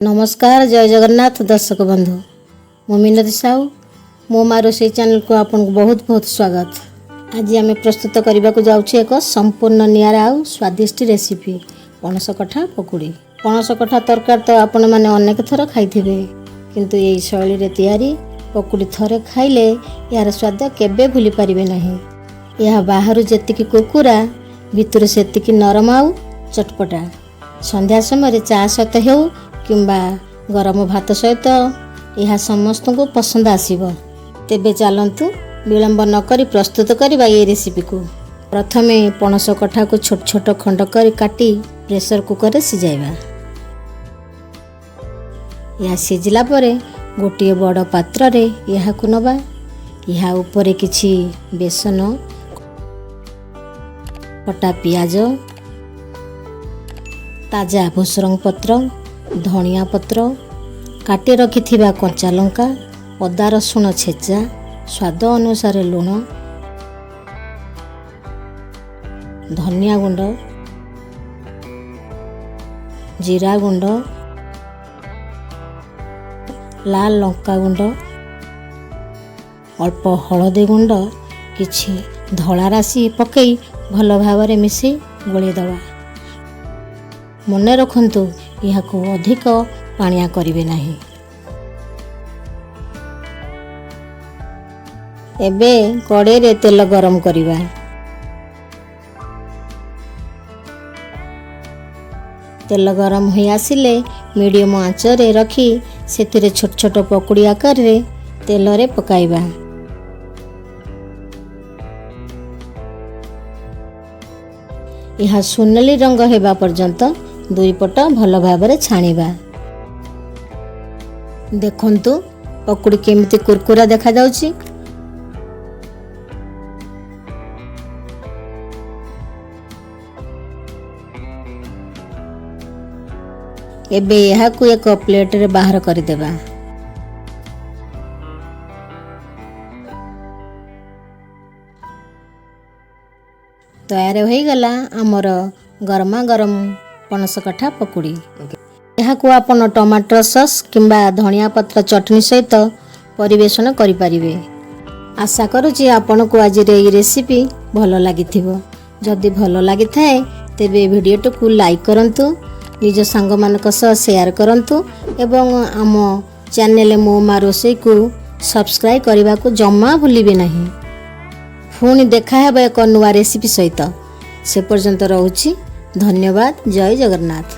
नमस्कार जय जगन्नाथ दर्शक बंधु मो मिनती साहू मो माँ रोसई चैनल को आपन को बहुत बहुत स्वागत। आज आम प्रस्तुत करने को जाऊँ एक संपूर्ण निआरा आउ स्वादिष्ट रेसिपी पणस कठा पकुड़ी। पणस कठा तरकारी तो आपण मैंने अनेक थर खाई किंतु यही शैली रे तैयारी पकुड़ी थरे खाइले यार स्वाद केबे भूली पारिबे नहीं। यह बाहर जेतिकी कुरकुरा भितर सेतिकी नरम आउ चटपटा। संध्या समय चा सहित हो किंबा गरम भात सहित यह समस्त को पसंद आसीबो। तेबे चलंतु विलंब नकरी प्रस्तुत करबा ये रेसिपी को। प्रथमे पणस कठा को छोट छोट खंड कर काटी प्रेशर कुकर रे सिजाइबा। यह सिजला परे गोटे बड़ पात्र रे यह को नबा। यह ऊपर किछि बेसन कटा पियाज ताजा भुसरंग पत्र धनिया पत्र काटी रखिथिबा कंचा लंका अदा रसुण छेचा स्वाद अनुसार लुण धनिया गुंड जीरा गुंड लाल लंका गुंड अल्प हलदी गुंड किछि धला राशि पकई भल भाव मिसी गोली दवा। मने रखंतु यह को अधिक पानिया करिवे नहीं। एबे कड़े रे तेल गरम करिबा। तेल गरम होई आसिले मीडियम आंच रे रखी सेतिरे छोट छोट पकुड़ी आकार रे तेल रे पकाइबा। यह सुनेली रंग हेबा पर्यंत दुई पट भल भाव छाणीबा। देखंतु पकुड़ी केमिति कुरकुरा देखा जाउची। एबे यह को एक प्लेट रे बाहर कर देबा। तैयार हो गला आमर गरमा गरम पणस कठा पकुड़ी। यह को आपण टमाटर सॉस किंबा धनिया पत्र चटनी सहित परिवेशन करि परिबे। आशा करूची आपण को आज रे रेसिपी भल लागिथिबो। जदि भल लागि थाए तेबे वीडियो को लाइक करंतु निज संग मानक सह शेयर करंतु एवं आम चैनल मो माँ रोसई को सब्सक्राइब करने को जम्मा भूलिबे नहीं। पुणी देखा है एक नुआ रेसिपी सहित। से पर्यंत रहुछि। धन्यवाद। जय जगन्नाथ।